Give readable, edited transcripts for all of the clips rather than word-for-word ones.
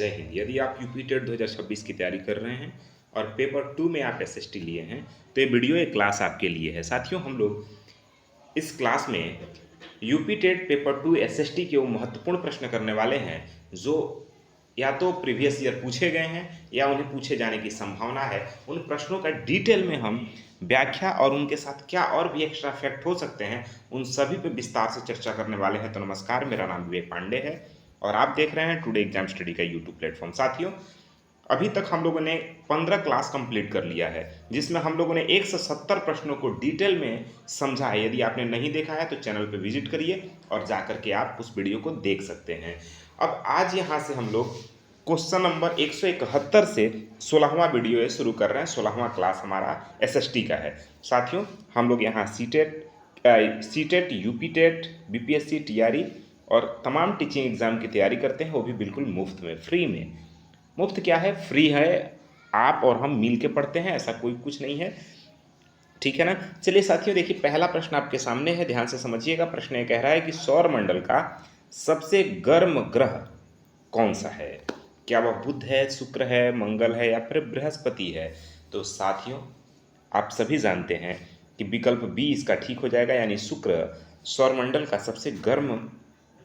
जय हिंद। यदि आप यूपी टेट 2026 की तैयारी कर रहे हैं और पेपर 2 में आप एसएसटी लिए हैं तो ये वीडियो एक क्लास आपके लिए है। साथियों, हम लोग इस क्लास में यूपी टेट पेपर 2 एसएसटी के वो महत्वपूर्ण प्रश्न करने वाले हैं जो या तो प्रीवियस ईयर पूछे गए हैं या उन्हें पूछे जाने की संभावना है। उन प्रश्नों का डिटेल में हम व्याख्या और उनके साथ क्या और भी एक्स्ट्रा फैक्ट हो सकते हैं उन सभी पे विस्तार से चर्चा करने वाले हैं। तो नमस्कार, मेरा नाम विवेक पांडे है और आप देख रहे हैं टुडे एग्जाम स्टडी का यूट्यूब प्लेटफॉर्म। साथियों, अभी तक हम लोगों ने 15 क्लास कंप्लीट कर लिया है जिसमें हम लोगों ने 170 प्रश्नों को डिटेल में समझा है। यदि आपने नहीं देखा है तो चैनल पे विजिट करिए और जाकर के आप उस वीडियो को देख सकते हैं। अब आज यहाँ से हम लोग क्वेश्चन नंबर 171 से 16वां वीडियो शुरू कर रहे हैं। 16वां क्लास हमारा एसएसटी का है। साथियों, हम लोग यहाँ CTET, UP TET, BPSC, TRE और तमाम टीचिंग एग्जाम की तैयारी करते हैं, वो भी बिल्कुल मुफ्त में, फ्री में। मुफ्त क्या है, फ्री है। आप और हम मिल के पढ़ते हैं, ऐसा कोई कुछ नहीं है, ठीक है ना। चलिए साथियों, देखिए पहला प्रश्न आपके सामने है, ध्यान से समझिएगा। प्रश्न ये कह रहा है कि सौर मंडल का सबसे गर्म ग्रह कौन सा है? क्या वह बुध है, शुक्र है, मंगल है या फिर बृहस्पति है? तो साथियों, आप सभी जानते हैं कि विकल्प बी इसका ठीक हो जाएगा, यानी शुक्र सौरमंडल का सबसे गर्म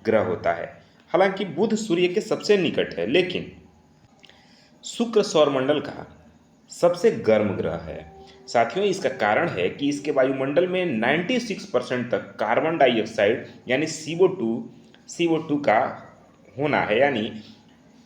ग्रह होता है। हालांकि बुध सूर्य के सबसे निकट है, लेकिन शुक्र सौरमंडल का सबसे गर्म ग्रह है। साथियों, इसका कारण है कि इसके वायुमंडल में 96% तक कार्बन डाइऑक्साइड यानी CO2 का होना है। यानी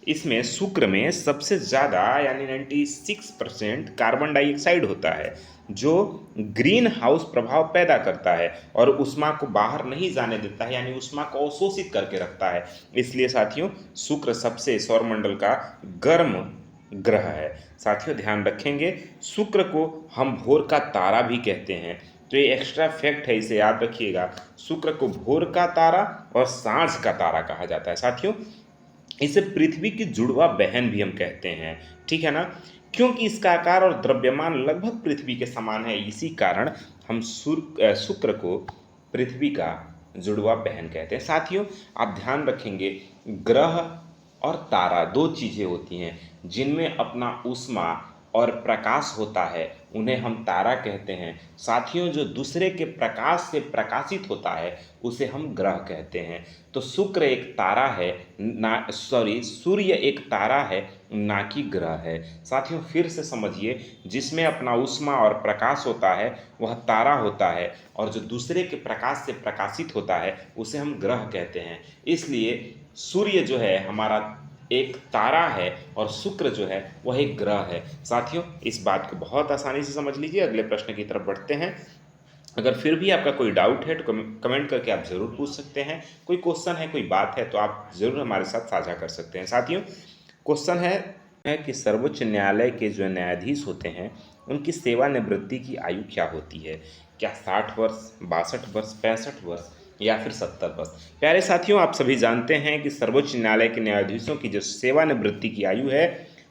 इसमें शुक्र में सबसे ज़्यादा यानी 96% कार्बन डाइऑक्साइड होता है जो ग्रीन हाउस प्रभाव पैदा करता है और ऊष्मा को बाहर नहीं जाने देता है, यानी ऊष्मा को अवशोषित करके रखता है। इसलिए साथियों, शुक्र सबसे सौरमंडल का गर्म ग्रह है। साथियों, ध्यान रखेंगे, शुक्र को हम भोर का तारा भी कहते हैं, तो ये एक्स्ट्रा फैक्ट है, इसे याद रखिएगा। शुक्र को भोर का तारा और सांझ का तारा कहा जाता है। साथियों, इसे पृथ्वी की जुड़वा बहन भी हम कहते हैं, ठीक है ना, क्योंकि इसका आकार और द्रव्यमान लगभग पृथ्वी के समान है। इसी कारण हम शुक्र को पृथ्वी का जुड़वा बहन कहते हैं। साथियों, आप ध्यान रखेंगे, ग्रह और तारा दो चीज़ें होती हैं जिनमें अपना ऊष्मा और प्रकाश होता है, उन्हें हम तारा कहते हैं। साथियों, जो दूसरे के प्रकाश से प्रकाशित होता है उसे हम ग्रह कहते हैं। तो शुक्र एक तारा है सूर्य एक तारा है, ना कि ग्रह है। साथियों, फिर से समझिए, जिसमें अपना ऊष्मा और प्रकाश होता है वह तारा होता है और जो दूसरे के प्रकाश से प्रकाशित होता है उसे हम ग्रह कहते हैं। इसलिए सूर्य जो है हमारा एक तारा है और शुक्र जो है वह एक ग्रह है। साथियों, इस बात को बहुत आसानी से समझ लीजिए। अगले प्रश्न की तरफ बढ़ते हैं। अगर फिर भी आपका कोई डाउट है तो कमेंट करके आप ज़रूर पूछ सकते हैं। कोई क्वेश्चन है, कोई बात है तो आप ज़रूर हमारे साथ साझा कर सकते हैं। साथियों, क्वेश्चन है कि सर्वोच्च न्यायालय के जो न्यायाधीश होते हैं उनकी सेवानिवृत्ति की आयु क्या होती है? क्या 60 वर्ष, 62 वर्ष, 65 वर्ष या फिर 70 वर्ष? प्यारे साथियों, आप सभी जानते हैं कि सर्वोच्च न्यायालय के न्यायाधीशों की जो सेवानिवृत्ति की आयु है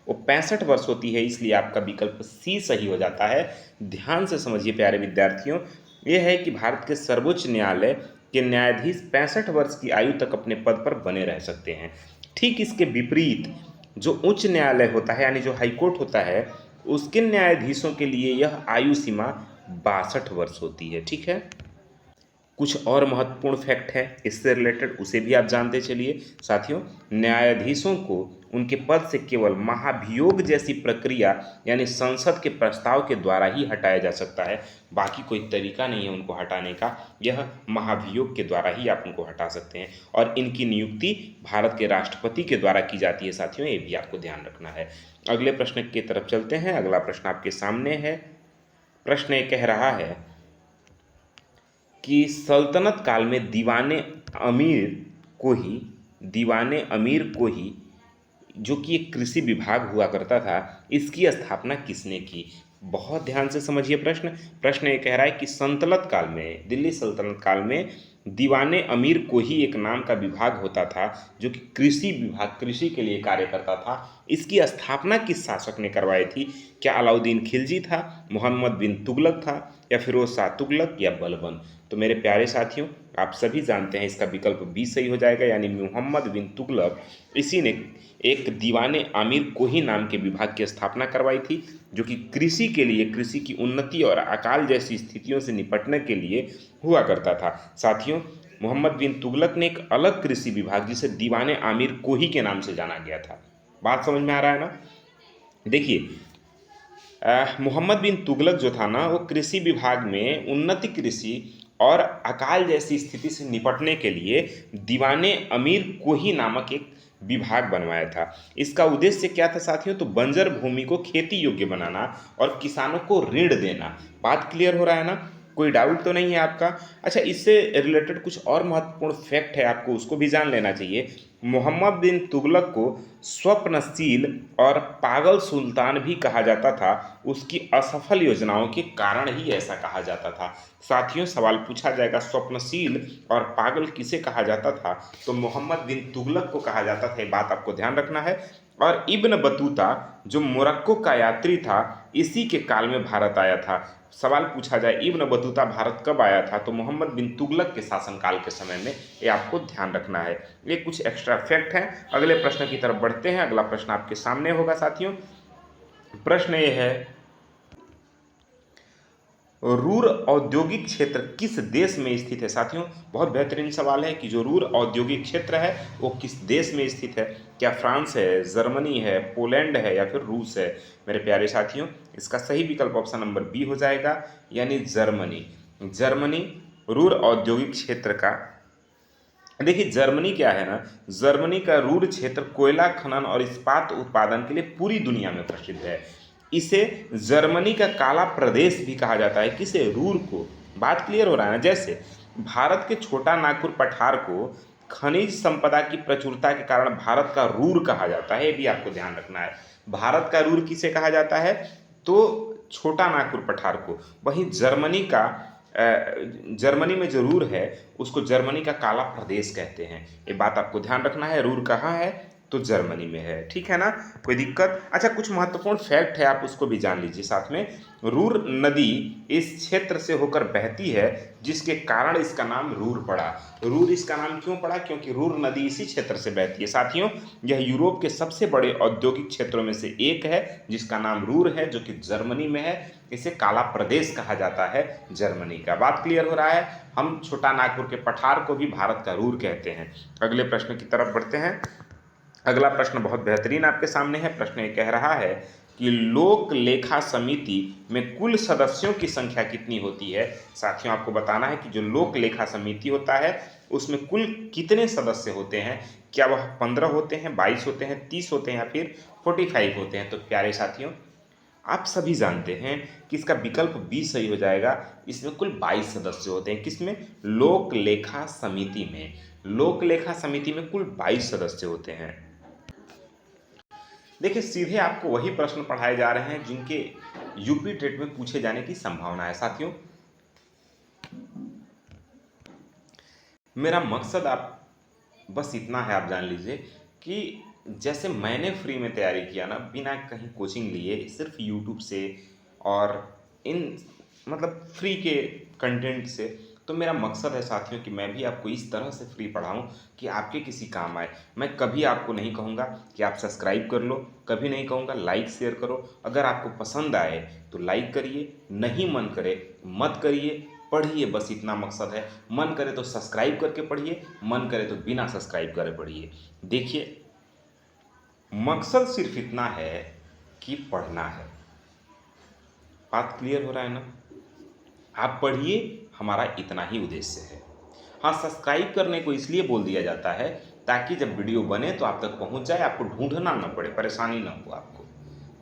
वो 65 वर्ष होती है। इसलिए आपका विकल्प सी सही हो जाता है। ध्यान से समझिए प्यारे विद्यार्थियों, ये है कि भारत के सर्वोच्च न्यायालय के न्यायाधीश 65 वर्ष की आयु तक अपने पद पर बने रह सकते हैं। ठीक इसके विपरीत जो उच्च न्यायालय होता है यानी जो हाईकोर्ट होता है, उसके न्यायाधीशों के लिए यह आयु सीमा 62 वर्ष होती है, ठीक है। कुछ और महत्वपूर्ण फैक्ट है इससे रिलेटेड, उसे भी आप जानते चलिए। साथियों, न्यायाधीशों को उनके पद से केवल महाभियोग जैसी प्रक्रिया यानी संसद के प्रस्ताव के द्वारा ही हटाया जा सकता है। बाकी कोई तरीका नहीं है उनको हटाने का, यह महाभियोग के द्वारा ही आप उनको हटा सकते हैं। और इनकी नियुक्ति भारत के राष्ट्रपति के द्वारा की जाती है। साथियों, ये भी आपको ध्यान रखना है। अगले प्रश्न की तरफ चलते हैं। अगला प्रश्न आपके सामने है। प्रश्न ये कह रहा है कि सल्तनत काल में दीवाने अमीर को ही जो कि एक कृषि विभाग हुआ करता था, इसकी स्थापना किसने की? बहुत ध्यान से समझिए प्रश्न ये कह रहा है कि सल्तनत काल में, दिल्ली सल्तनत काल में दीवाने अमीर को ही एक नाम का विभाग होता था जो कि कृषि विभाग, कृषि के लिए कार्य करता था। इसकी स्थापना किस शासक ने करवाई थी? क्या अलाउद्दीन खिलजी था, मोहम्मद बिन तुगलक था या फिरोज शाह तुगलक या बलबन? तो मेरे प्यारे साथियों, आप सभी जानते हैं इसका विकल्प बी सही हो जाएगा, यानी मोहम्मद बिन तुगलक इसी ने एक दीवाने आमिर कोही नाम के विभाग की स्थापना करवाई थी, जो कि कृषि के लिए, कृषि की उन्नति और अकाल जैसी स्थितियों से निपटने के लिए हुआ करता था। साथियों, मोहम्मद बिन तुगलक ने एक अलग कृषि विभाग जिसे दीवाने आमिर कोही के नाम से जाना गया था। बात समझ में आ रहा है ना? देखिए, मोहम्मद बिन तुगलक जो था ना, वो कृषि विभाग में उन्नति कृषि और अकाल जैसी स्थिति से निपटने के लिए दीवाने अमीर कोही नामक एक विभाग बनवाया था। इसका उद्देश्य क्या था साथियों? तो बंजर भूमि को खेती योग्य बनाना और किसानों को ऋण देना। बात क्लियर हो रहा है ना? कोई डाउट तो नहीं है आपका? अच्छा, इससे रिलेटेड कुछ और महत्वपूर्ण फैक्ट है, आपको उसको भी जान लेना चाहिए। मोहम्मद बिन तुगलक को स्वप्नशील और पागल सुल्तान भी कहा जाता था। उसकी असफल योजनाओं के कारण ही ऐसा कहा जाता था। साथियों, सवाल पूछा जाएगा स्वप्नशील और पागल किसे कहा जाता था? तो मोहम्मद बिन तुगलक को कहा जाता था। ये बात आपको ध्यान रखना है। और इब्न बतूता जो मोरक्को का यात्री था, इसी के काल में भारत आया था। सवाल पूछा जाए इब्न बतूता भारत कब आया था, तो मोहम्मद बिन तुगलक के शासनकाल के समय में। ये आपको ध्यान रखना है। ये कुछ एक्स्ट्रा फैक्ट हैं। अगले प्रश्न की तरफ बढ़ते हैं। अगला प्रश्न आपके सामने होगा साथियों। प्रश्न ये है, रूर औद्योगिक क्षेत्र किस देश में स्थित है? साथियों, बहुत बेहतरीन सवाल है कि जो रूर औद्योगिक क्षेत्र है वो किस देश में स्थित है। क्या फ्रांस है, जर्मनी है, पोलैंड है या फिर रूस है? मेरे प्यारे साथियों, इसका सही विकल्प ऑप्शन नंबर बी हो जाएगा, यानी जर्मनी। जर्मनी रूर औद्योगिक क्षेत्र का, देखिए जर्मनी क्या है ना, जर्मनी का रूर क्षेत्र कोयला खनन और इस्पात उत्पादन के लिए पूरी दुनिया में प्रसिद्ध है। इसे जर्मनी का काला प्रदेश भी कहा जाता है। किसे? रूर को। बात क्लियर हो रहा है ना? जैसे भारत के छोटा नागपुर पठार को खनिज संपदा की प्रचुरता के कारण भारत का रूर कहा जाता है। ये भी आपको ध्यान रखना है। भारत का रूर किसे कहा जाता है? तो छोटा नागपुर पठार को। वहीं जर्मनी में जो रूर है उसको जर्मनी का काला प्रदेश कहते हैं। ये बात आपको ध्यान रखना है। रूर कहाँ है? तो जर्मनी में है। ठीक है ना? कोई दिक्कत? अच्छा, कुछ महत्वपूर्ण फैक्ट है, आप उसको भी जान लीजिए साथ में। रूर नदी इस क्षेत्र से होकर बहती है, जिसके कारण इसका नाम रूर पड़ा। रूर इसका नाम क्यों पड़ा? क्योंकि रूर नदी इसी क्षेत्र से बहती है। साथियों, यह यूरोप के सबसे बड़े औद्योगिक क्षेत्रों में से एक है, जिसका नाम रूर है, जो कि जर्मनी में है। इसे काला प्रदेश कहा जाता है जर्मनी का। बात क्लियर हो रहा है? हम छोटा नागपुर के पठार को भी भारत का रूर कहते हैं। अगले प्रश्न की तरफ बढ़ते हैं। अगला प्रश्न बहुत बेहतरीन आपके सामने है। प्रश्न ये कह रहा है कि लोक लेखा समिति में कुल सदस्यों की संख्या कितनी होती है? साथियों, आपको बताना है कि जो लोक लेखा समिति होता है उसमें कुल कितने सदस्य होते हैं। क्या वह 15 होते हैं, 22 होते हैं, 30 होते हैं या फिर 45 होते हैं? तो प्यारे साथियों, आप सभी जानते हैं कि इसका विकल्प बी सही हो जाएगा। इसमें कुल 22 सदस्य होते हैं। किसमें? लोक लेखा समिति में। लोक लेखा समिति में कुल 22 सदस्य होते हैं। देखिए, सीधे आपको वही प्रश्न पढ़ाए जा रहे हैं जिनके यूपी टेट में पूछे जाने की संभावना है। साथियों, मेरा मकसद आप बस इतना है, आप जान लीजिए कि जैसे मैंने फ्री में तैयारी किया ना, बिना कहीं कोचिंग लिए, सिर्फ यूट्यूब से और इन मतलब फ्री के कंटेंट से, तो मेरा मकसद है साथियों कि मैं भी आपको इस तरह से फ्री पढ़ाऊं कि आपके किसी काम आए। मैं कभी आपको नहीं कहूँगा कि आप सब्सक्राइब कर लो, कभी नहीं कहूँगा लाइक शेयर करो। अगर आपको पसंद आए तो लाइक करिए, नहीं मन करे मत करिए, पढ़िए, बस इतना मकसद है। मन करे तो सब्सक्राइब करके पढ़िए, मन करे तो बिना सब्सक्राइब करे पढ़िए। देखिए, मकसद सिर्फ इतना है कि पढ़ना है। बात क्लियर हो रहा है ना? आप पढ़िए, हमारा इतना ही उद्देश्य है। हाँ, सब्सक्राइब करने को इसलिए बोल दिया जाता है ताकि जब वीडियो बने तो आप तक पहुंच जाए, आपको ढूंढना ना पड़े, परेशानी ना हो आपको।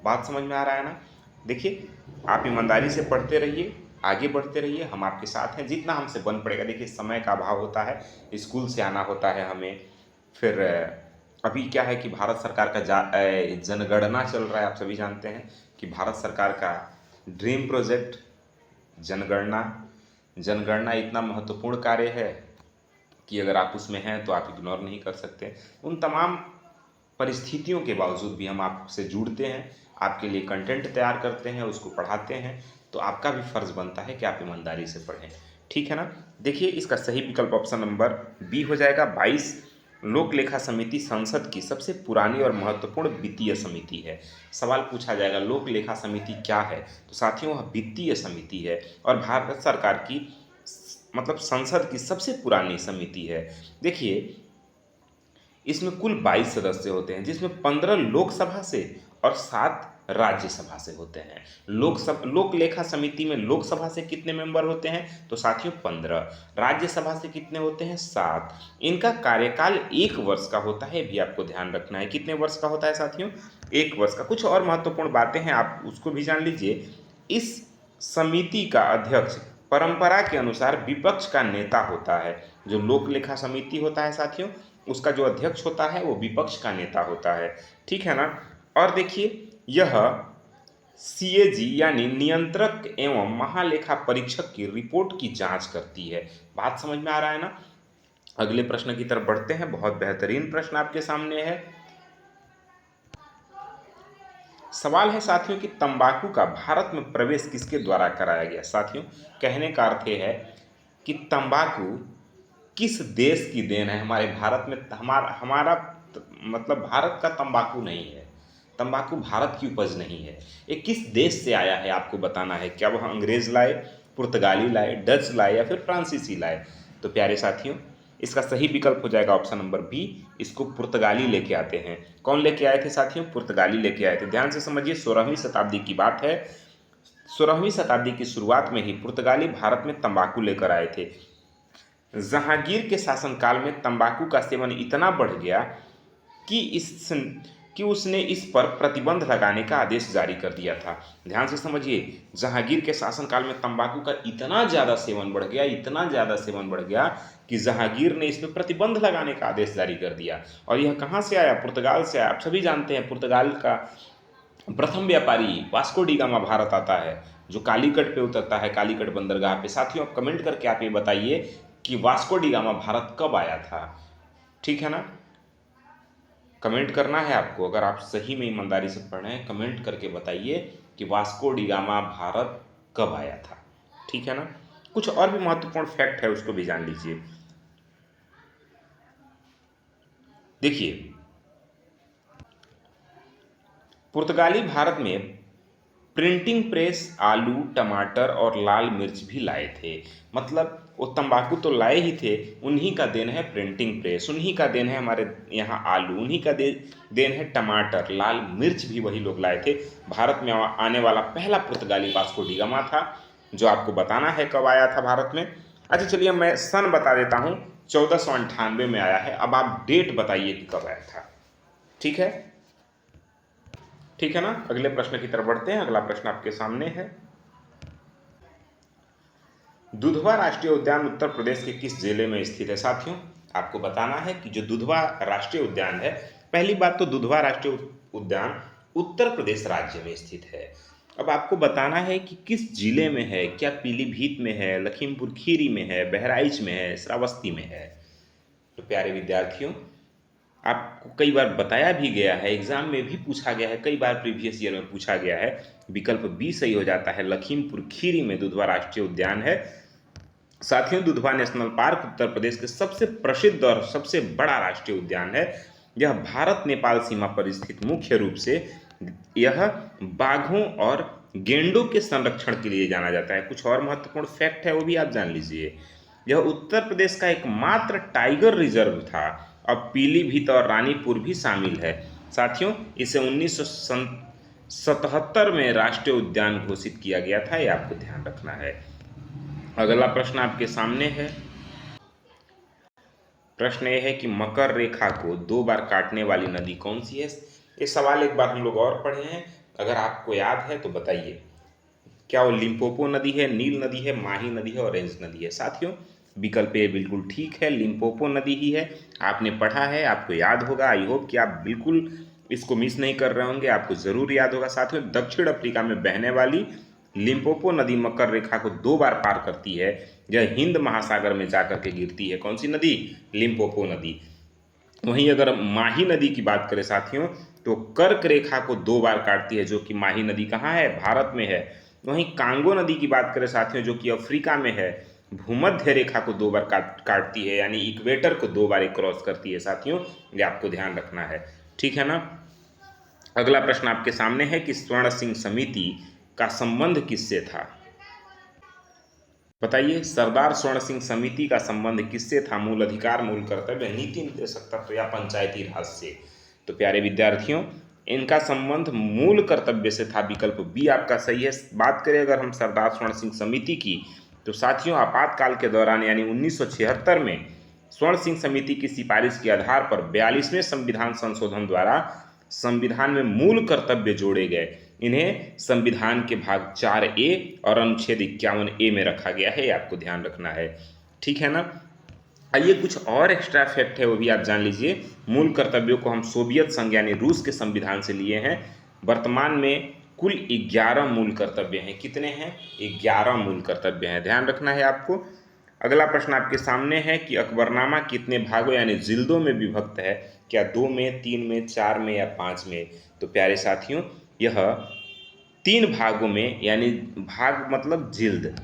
बात समझ में आ रहा है ना? देखिए, आप ईमानदारी से पढ़ते रहिए, आगे बढ़ते रहिए, हम आपके साथ हैं जितना हमसे बन पड़ेगा। देखिए, समय का अभाव होता है, स्कूल से आना होता है हमें, फिर अभी क्या है कि भारत सरकार का जनगणना चल रहा है। आप सभी जानते हैं कि भारत सरकार का ड्रीम प्रोजेक्ट जनगणना। जनगणना इतना महत्वपूर्ण कार्य है कि अगर आप उसमें हैं तो आप इग्नोर नहीं कर सकते। उन तमाम परिस्थितियों के बावजूद भी हम आपसे जुड़ते हैं, आपके लिए कंटेंट तैयार करते हैं, उसको पढ़ाते हैं। तो आपका भी फ़र्ज़ बनता है कि आप ईमानदारी से पढ़ें। ठीक है ना। देखिए इसका सही विकल्प ऑप्शन नंबर बी हो जाएगा। 22 लोक लेखा समिति संसद की सबसे पुरानी और महत्वपूर्ण वित्तीय समिति है। सवाल पूछा जाएगा लोक लेखा समिति क्या है, तो साथियों वह वित्तीय समिति है और भारत सरकार की मतलब संसद की सबसे पुरानी समिति है। देखिए इसमें कुल 22 सदस्य होते हैं, जिसमें 15 लोकसभा से और 7 राज्यसभा से होते हैं। लोक लेखा समिति में लोकसभा से कितने मेंबर होते हैं, तो साथियों 15। राज्यसभा से कितने होते हैं, 7। इनका कार्यकाल 1 वर्ष का होता है, भी आपको ध्यान रखना है। कितने वर्ष का होता है साथियों, 1 वर्ष का। कुछ और महत्वपूर्ण बातें हैं, आप उसको भी जान लीजिए। इस समिति का अध्यक्ष परंपरा के अनुसार विपक्ष का नेता होता है। जो लोक लेखा समिति होता है साथियों, उसका जो अध्यक्ष होता है वो विपक्ष का नेता होता है। ठीक है ना। और देखिए यह सीएजी यानी नियंत्रक एवं महालेखा परीक्षक की रिपोर्ट की जांच करती है। बात समझ में आ रहा है ना। अगले प्रश्न की तरफ बढ़ते हैं। बहुत बेहतरीन प्रश्न आपके सामने है। सवाल है साथियों कि तंबाकू का भारत में प्रवेश किसके द्वारा कराया गया। साथियों कहने का अर्थ है कि तंबाकू किस देश की देन है। हमारे भारत में हमारा हमारा मतलब भारत का तंबाकू नहीं है, तंबाकू भारत की उपज नहीं है। ये किस देश से आया है आपको बताना है। क्या वह अंग्रेज लाए, पुर्तगाली लाए, डच लाए या फिर फ्रांसीसी लाए। तो प्यारे साथियों इसका सही विकल्प हो जाएगा ऑप्शन नंबर बी। इसको पुर्तगाली लेके आते हैं। कौन लेके आए थे साथियों, पुर्तगाली लेके आए थे। ध्यान से समझिए 16वीं शताब्दी की बात है। 16वीं शताब्दी की शुरुआत में ही पुर्तगाली भारत में तंबाकू लेकर आए थे। जहांगीर के शासनकाल में तंबाकू का सेवन इतना बढ़ गया कि उसने इस पर प्रतिबंध लगाने का आदेश जारी कर दिया था। ध्यान से समझिए, जहांगीर के शासनकाल में तंबाकू का इतना ज़्यादा सेवन बढ़ गया, इतना ज़्यादा सेवन बढ़ गया कि जहांगीर ने इस पर प्रतिबंध लगाने का आदेश जारी कर दिया। और यह कहाँ से आया, पुर्तगाल से आया। आप सभी जानते हैं पुर्तगाल का प्रथम व्यापारी वास्को डी गामा भारत आता है, जो कालीकट पे उतरता है, कालीकट बंदरगाह पे। साथियों आप कमेंट करके आप ये बताइए कि वास्को डी गामा भारत कब आया था। ठीक है ना, कमेंट करना है आपको। अगर आप सही में ईमानदारी से पढ़ रहे हैं कमेंट करके बताइए कि वास्को डी गामा भारत कब आया था। ठीक है ना। कुछ और भी महत्वपूर्ण फैक्ट है उसको भी जान लीजिए। देखिए पुर्तगाली भारत में प्रिंटिंग प्रेस, आलू, टमाटर और लाल मिर्च भी लाए थे। मतलब वो तंबाकू तो लाए ही थे, उन्हीं का देन है प्रिंटिंग प्रेस, उन्हीं का देन है हमारे यहाँ आलू, उन्हीं का देन है टमाटर, लाल मिर्च भी वही लोग लाए थे। भारत में आने वाला पहला पुर्तगाली वास्को डी गामा था, जो आपको बताना है कब आया था भारत में। अच्छा चलिए मैं सन बता देता हूँ, 1498 में आया है। अब आप डेट बताइए कि कब आया था। ठीक है, ठीक है ना। अगले प्रश्न की तरफ बढ़ते हैं। अगला प्रश्न आपके सामने है। दुधवा राष्ट्रीय उद्यान उत्तर प्रदेश के किस जिले में स्थित है। साथियों आपको बताना है कि जो दुधवा राष्ट्रीय उद्यान है, पहली बात तो दुधवा राष्ट्रीय उद्यान उत्तर प्रदेश राज्य में स्थित है। अब आपको बताना है कि किस जिले में है। क्या पीलीभीत में है, लखीमपुर खीरी में है, बहराइच में है, श्रावस्ती में है। तो प्यारे विद्यार्थियों आपको कई बार बताया भी गया है, एग्जाम में भी पूछा गया है, कई बार प्रीवियस ईयर में पूछा गया है। विकल्प बी सही हो जाता है। लखीमपुर खीरी में दुधवा राष्ट्रीय उद्यान है। साथियों दुधवा नेशनल पार्क उत्तर प्रदेश के सबसे प्रसिद्ध और सबसे बड़ा राष्ट्रीय उद्यान है। यह भारत नेपाल सीमा पर स्थित मुख्य रूप से यह बाघों और गेंडों के संरक्षण के लिए जाना जाता है। कुछ और महत्वपूर्ण फैक्ट है वो भी आप जान लीजिए। यह उत्तर प्रदेश का एकमात्र टाइगर रिजर्व था। अब पीलीभीत और रानीपुर भी शामिल है। साथियों इसे 1977 में राष्ट्रीय उद्यान घोषित किया गया था, ये आपको ध्यान रखना है। अगला प्रश्न आपके सामने है। प्रश्न यह है कि मकर रेखा को 2 बार काटने वाली नदी कौन सी है। ये सवाल एक बार हम लोग और पढ़े हैं, अगर आपको याद है तो बताइए। क्या वो लिम्पोपो नदी है, नील नदी है, माही नदी है, ऑरेंज नदी है। साथियों विकल्प ए बिल्कुल ठीक है, लिम्पोपो नदी ही है। आपने पढ़ा है, आपको याद होगा। आई होप कि आप बिल्कुल इसको मिस नहीं कर रहे होंगे, आपको ज़रूर याद होगा। साथियों दक्षिण अफ्रीका में बहने वाली लिम्पोपो नदी मकर रेखा को 2 बार पार करती है। यह हिंद महासागर में जाकर के गिरती है। कौन सी नदी, लिम्पोपो नदी। वहीं अगर माही नदी की बात करें साथियों, तो कर्क रेखा को 2 बार काटती है, जो कि माही नदी कहाँ है, भारत में है। वहीं कांगो नदी की बात करें साथियों, जो कि अफ्रीका में है, भूमध्य रेखा को 2 बार काटती है, यानी इक्वेटर को 2 बार क्रॉस करती है साथियों, ये आपको ध्यान रखना है। ठीक है ना। अगला प्रश्न आपके सामने है कि स्वर्ण सिंह समिति का संबंध किससे था? बताइए, सरदार स्वर्ण सिंह समिति का संबंध किससे था? मूल अधिकार, मूल कर्तव्य, नीति निर्देशक तत्व या पंचायती राज से? तो प्यारे विद्यार्थियों, इनका संबंध मूल कर्तव्य से था। विकल्प बी आपका सही है। बात करें अगर हम सरदार स्वर्ण सिंह समिति की, तो साथियों आपातकाल के दौरान यानी 1976 में स्वर्ण सिंह समिति की सिफारिश के आधार पर 42वें संविधान संशोधन द्वारा संविधान में मूल कर्तव्य जोड़े गए। इन्हें संविधान के भाग 4A और अनुच्छेद 51A में रखा गया है, आपको ध्यान रखना है। ठीक है ना। आइए कुछ और एक्स्ट्रा फैक्ट है वो भी आप जान लीजिए। मूल कर्तव्यों को हम सोवियत संघ यानी रूस के संविधान से लिए हैं। वर्तमान में कुल 11 मूल कर्तव्य हैं। कितने हैं? 11 मूल कर्तव्य हैं, ध्यान रखना है आपको। अगला प्रश्न आपके सामने है कि अकबरनामा कितने भागों यानी जिल्दों में विभक्त है? क्या 2 में, 3 में, 4 में या 5 में? तो प्यारे साथियों, यह 3 भागों में, यानी भाग मतलब जिल्द,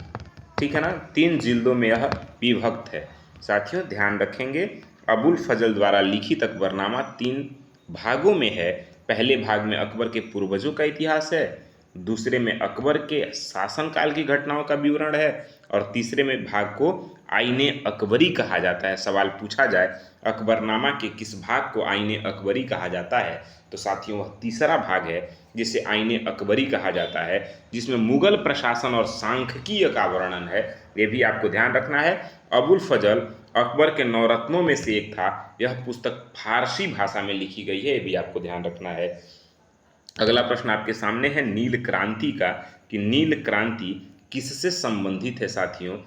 ठीक है ना, 3 जिल्दों में यह विभक्त है। साथियों ध्यान रखेंगे, अबुल फजल द्वारा लिखित अकबरनामा 3 भागों में है। पहले भाग में अकबर के पूर्वजों का इतिहास है, दूसरे में अकबर के शासनकाल की घटनाओं का विवरण है, और तीसरे में भाग को आईने अकबरी कहा जाता है। सवाल पूछा जाए अकबरनामा के किस भाग को आईने अकबरी कहा जाता है, तो साथियों वह तीसरा भाग है जिसे आईने अकबरी कहा जाता है, जिसमें मुगल प्रशासन और सांख्यिकीय का वर्णन है। ये भी आपको ध्यान रखना है। अबुल फजल अकबर के नवरत्नों में से एक था। यह पुस्तक फारसी भाषा में लिखी गई है, ये भी आपको ध्यान रखना है। अगला प्रश्न आपके सामने है नील क्रांति का, कि नील क्रांति किससे संबंधित है साथियों?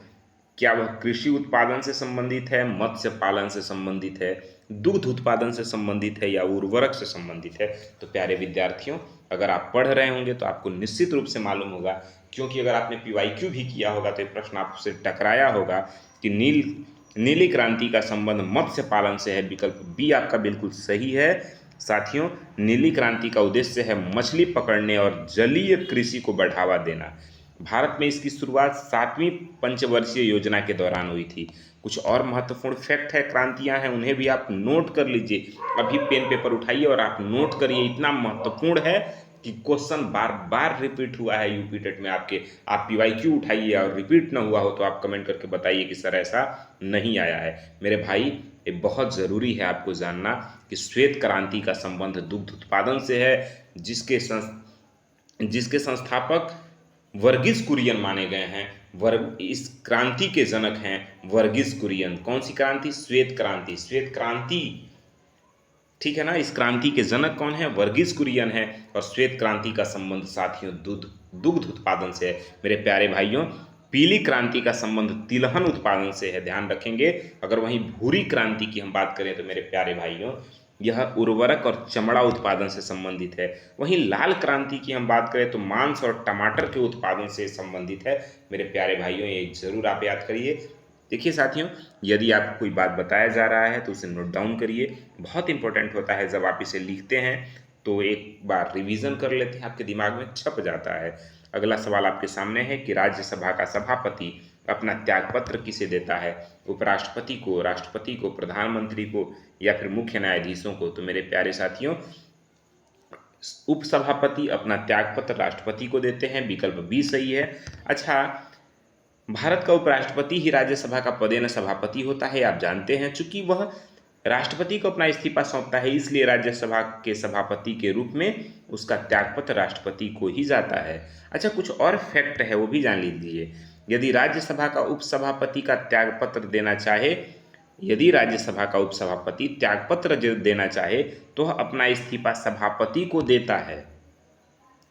क्या वह कृषि उत्पादन से संबंधित है, मत्स्य पालन से संबंधित है, दुग्ध उत्पादन से संबंधित है या उर्वरक से संबंधित है? तो प्यारे विद्यार्थियों, अगर आप पढ़ रहे होंगे तो आपको निश्चित रूप से मालूम होगा, क्योंकि अगर आपने PYQ भी किया होगा तो ये प्रश्न आपसे टकराया होगा कि नीली क्रांति का संबंध मत्स्य पालन से है। विकल्प बी आपका बिल्कुल सही है। साथियों, नीली क्रांति का उद्देश्य है मछली पकड़ने और जलीय कृषि को बढ़ावा देना। भारत में इसकी शुरुआत 7वीं पंचवर्षीय योजना के दौरान हुई थी। कुछ और महत्वपूर्ण फैक्ट है, क्रांतियां हैं, उन्हें भी आप नोट कर लीजिए। अभी पेन पेपर उठाइए और आप नोट करिए, इतना महत्वपूर्ण है कि क्वेश्चन बार बार रिपीट हुआ है यूपी टेट में आपके। आप PYQ उठाइए और रिपीट ना हुआ हो तो आप कमेंट करके बताइए कि सर ऐसा नहीं आया है। मेरे भाई, ये बहुत ज़रूरी है आपको जानना कि श्वेत क्रांति का संबंध दुग्ध उत्पादन से है, जिसके संस्थापक वर्गीस कुरियन माने गए हैं। इस क्रांति के जनक हैं वर्गीस कुरियन। कौन सी क्रांति? श्वेत क्रांति। श्वेत क्रांति, ठीक है ना। इस क्रांति के जनक कौन है? वर्गीस कुरियन है। और श्वेत क्रांति का संबंध साथियों दुग्ध उत्पादन से है। मेरे प्यारे भाइयों, पीली क्रांति का संबंध तिलहन उत्पादन से है, ध्यान रखेंगे। अगर वहीं भूरी क्रांति की हम बात करें तो मेरे प्यारे भाइयों, यह उर्वरक और चमड़ा उत्पादन से संबंधित है। वहीं लाल क्रांति की हम बात करें तो मांस और टमाटर के उत्पादन से संबंधित है। मेरे प्यारे भाइयों, ये जरूर आप याद करिए। देखिए साथियों, यदि आपको कोई बात बताया जा रहा है तो उसे नोट डाउन करिए। बहुत इंपॉर्टेंट होता है जब आप इसे लिखते हैं तो एक बार रिवीजन कर लेते हैं, आपके दिमाग में छप जाता है। अगला सवाल आपके सामने है कि राज्यसभा का सभापति अपना त्यागपत्र किसे देता है? उपराष्ट्रपति को, राष्ट्रपति को, प्रधानमंत्री को या फिर मुख्य न्यायाधीशों को? तो मेरे प्यारे साथियों, उपसभापति अपना त्यागपत्र राष्ट्रपति को देते हैं। विकल्प बी सही है। अच्छा, भारत का उपराष्ट्रपति ही राज्यसभा का पदेन सभापति होता है, आप जानते हैं। चूंकि वह राष्ट्रपति को अपना इस्तीफा सौंपता है, इसलिए राज्यसभा के सभापति के रूप में उसका त्यागपत्र राष्ट्रपति को ही जाता है। अच्छा, कुछ और फैक्ट है वो भी जान लीजिए। यदि राज्यसभा का उपसभापति का त्यागपत्र देना चाहे, यदि राज्यसभा का उपसभापति त्यागपत्र देना चाहे तो वह अपना इस्तीफा सभापति को देता है।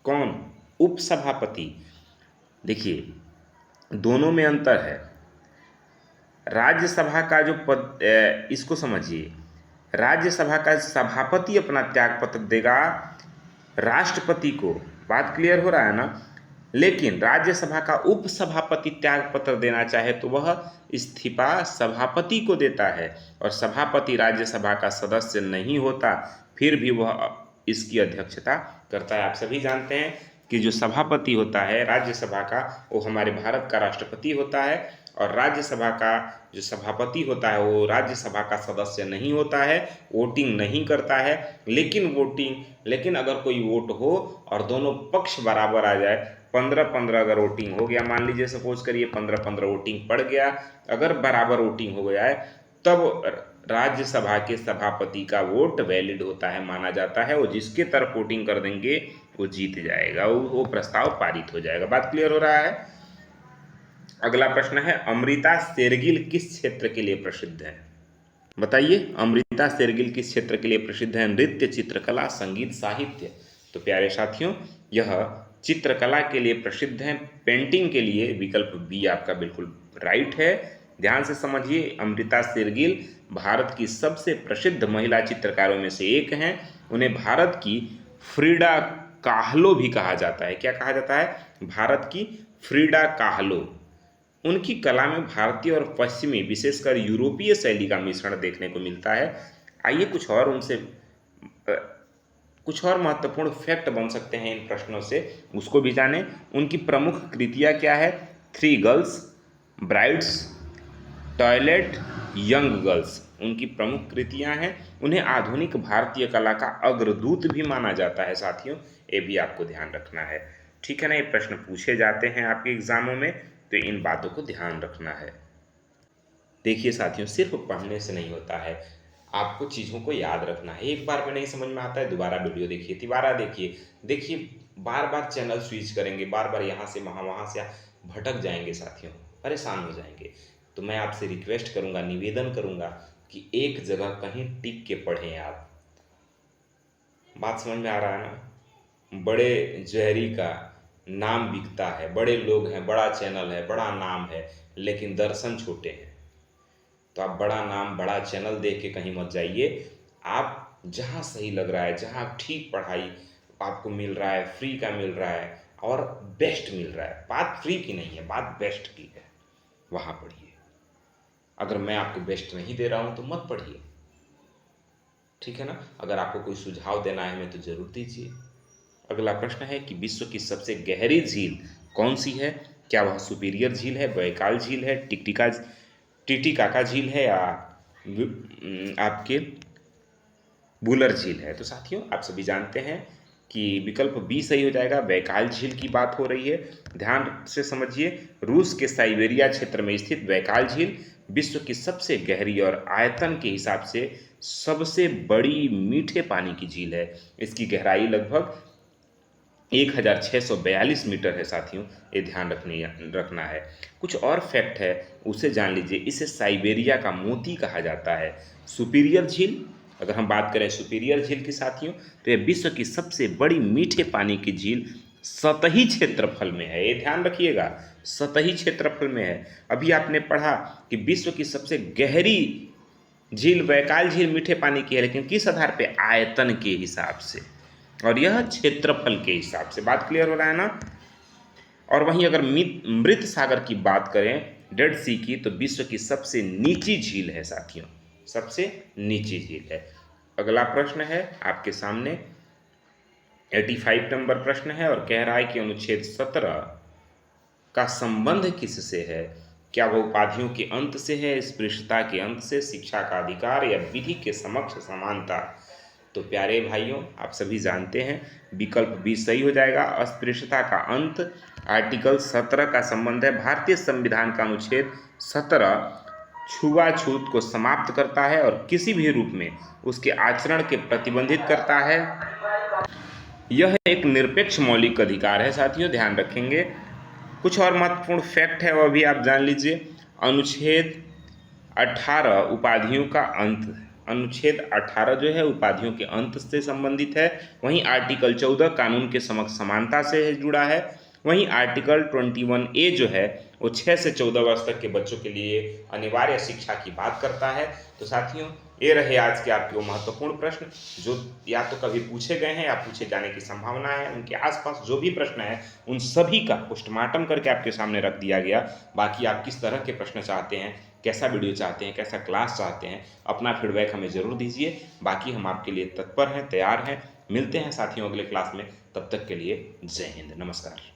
कौन? उपसभापति। देखिए, दोनों में अंतर है। राज्यसभा का जो पद, इसको समझिए, राज्यसभा का सभापति अपना त्यागपत्र देगा राष्ट्रपति को, बात क्लियर हो रहा है ना। लेकिन राज्यसभा का उपसभापति त्यागपत्र देना चाहे तो वह इस्तीफा सभापति को देता है, और सभापति राज्यसभा का सदस्य नहीं होता, फिर भी वह इसकी अध्यक्षता करता है। आप सभी जानते हैं कि जो सभापति होता है राज्यसभा का, वो हमारे भारत का राष्ट्रपति होता है, और राज्यसभा का जो सभापति होता है वो राज्यसभा का सदस्य नहीं होता है, वोटिंग नहीं करता है। लेकिन अगर कोई वोट हो और दोनों पक्ष बराबर आ जाए, 15-15 अगर वोटिंग हो गया, मान लीजिए सपोज करिए 15-15 वोटिंग पड़ गया, अगर बराबर वोटिंग हो गया है, तब राज्यसभा के सभापति का वोट वैलिड होता है, माना जाता है। वो जिसके तरफ वोटिंग कर देंगे वो जीत जाएगा, वो प्रस्ताव पारित हो जाएगा। बात क्लियर हो रहा है? अगला प्रश्न है, अमृता शेरगिल किस क्षेत्र के लिए प्रसिद्ध है? बताइए, अमृता शेरगिल किस क्षेत्र के लिए प्रसिद्ध है? नृत्य, चित्रकला, संगीत, साहित्य? तो प्यारे साथियों, यह चित्रकला के लिए प्रसिद्ध है, पेंटिंग के लिए विकल्प बी आपका बिल्कुल राइट है। ध्यान से समझिए, अमृता शेरगिल भारत की सबसे प्रसिद्ध महिला चित्रकारों में से एक हैं। उन्हें भारत की फ्रीडा काहलो भी कहा जाता है। क्या कहा जाता है? भारत की फ्रीडा काहलो। उनकी कला में भारतीय और पश्चिमी, विशेषकर यूरोपीय शैली का मिश्रण देखने को मिलता है। आइए कुछ और महत्वपूर्ण फैक्ट बन सकते हैं इन प्रश्नों से, उसको भी जानें। उनकी प्रमुख कृतियाँ क्या है? 3 girls, brides, toilet, young girls उनकी प्रमुख कृतियाँ हैं। उन्हें आधुनिक भारतीय कला का अग्रदूत भी माना जाता है साथियों, ये भी आपको ध्यान रखना है। ठीक है ना? ये प्रश्न पूछे जाते हैं आपके एग्जामों में, तो इन बातों को ध्यान रखना है। देखिए साथियों, सिर्फ पढ़ने से नहीं होता है, आपको चीज़ों को याद रखना है। एक बार में नहीं समझ में आता है, दोबारा वीडियो देखिए, तिबारा देखिए, बार बार चैनल स्विच करेंगे, बार बार यहाँ से वहाँ से भटक जाएंगे साथियों, परेशान हो जाएंगे। तो मैं आपसे रिक्वेस्ट करूँगा, निवेदन करूँगा कि एक जगह कहीं टिक के पढ़ें आप। बात समझ में आ रहा है ना? बड़े जहरी का नाम बिकता है, बड़े लोग हैं, बड़ा चैनल है, बड़ा नाम है, लेकिन दर्शन छोटे हैं। तो आप बड़ा नाम, बड़ा चैनल देख के कहीं मत जाइए। आप जहाँ सही लग रहा है, जहाँ ठीक पढ़ाई आपको मिल रहा है, फ्री का मिल रहा है और बेस्ट मिल रहा है, बात फ्री की नहीं है, बात बेस्ट की है, वहाँ पढ़िए। अगर मैं आपको बेस्ट नहीं दे रहा हूँ तो मत पढ़िए, ठीक है ना? अगर आपको कोई सुझाव देना है हमें तो जरूर दीजिए। अगला प्रश्न है कि विश्व की सबसे गहरी झील कौन सी है? क्या वह सुपीरियर झील है, बैकाल झील है, टिटिकाका झील है, या आपके बुलर झील है? तो साथियों, आप सभी जानते हैं कि विकल्प बी सही हो जाएगा, बैकाल झील की बात हो रही है। ध्यान से समझिए, रूस के साइबेरिया क्षेत्र में स्थित बैकाल झील विश्व की सबसे गहरी और आयतन के हिसाब से सबसे बड़ी मीठे पानी की झील है। इसकी गहराई लगभग 1642 मीटर है साथियों, ये ध्यान रखना है। कुछ और फैक्ट है, उसे जान लीजिए। इसे साइबेरिया का मोती कहा जाता है। सुपीरियर झील, अगर हम बात करें सुपीरियर झील की साथियों, तो यह विश्व की सबसे बड़ी मीठे पानी की झील सतही क्षेत्रफल में है। ये ध्यान रखिएगा, सतही क्षेत्रफल में है। अभी आपने पढ़ा कि विश्व की सबसे गहरी झील बैकाल झील मीठे पानी की है, लेकिन किस आधार पे? आयतन के हिसाब से, और यह क्षेत्रफल के हिसाब से। बात क्लियर हो रहा है ना? और वहीं अगर मृत सागर की बात करें, डेड सी की, तो विश्व की सबसे नीची झील है साथियों, सबसे नीची झील है। अगला प्रश्न है आपके सामने, 85 नंबर प्रश्न है और कह रहा है कि अनुच्छेद 17 का संबंध किससे है? क्या वह उपाधियों के अंत से है, स्पृश्यता के अंत से, शिक्षा का अधिकार, या विधि के समक्ष समानता? तो प्यारे भाइयों, आप सभी जानते हैं विकल्प बी सही हो जाएगा, अस्पृश्यता का अंत। आर्टिकल 17 का संबंध है भारतीय संविधान का अनुच्छेद 17 छुआछूत को समाप्त करता है और किसी भी रूप में उसके आचरण के प्रतिबंधित करता है। यह एक निरपेक्ष मौलिक अधिकार है साथियों, ध्यान रखेंगे। कुछ और महत्वपूर्ण फैक्ट है, वह भी आप जान लीजिए। अनुच्छेद 18 उपाधियों का अंत, अनुच्छेद 18 जो है उपाधियों के अंत से संबंधित है। वहीं आर्टिकल 14 कानून के समक्ष समानता से जुड़ा है। वहीं आर्टिकल 21A जो है वो 6 से 14 वर्ष तक के बच्चों के लिए अनिवार्य शिक्षा की बात करता है। तो साथियों, ये रहे आज के आपके वो महत्वपूर्ण प्रश्न जो या तो कभी पूछे गए हैं या पूछे जाने की संभावना है। उनके आसपास जो भी प्रश्न है उन सभी का पोस्टमार्टम करके आपके सामने रख दिया गया। बाकी आप किस तरह के प्रश्न चाहते हैं, कैसा वीडियो चाहते हैं, कैसा क्लास चाहते हैं, अपना फीडबैक हमें ज़रूर दीजिए। बाकी हम आपके लिए तत्पर हैं, तैयार हैं। मिलते हैं साथियों अगले क्लास में, तब तक के लिए जय हिंद, नमस्कार।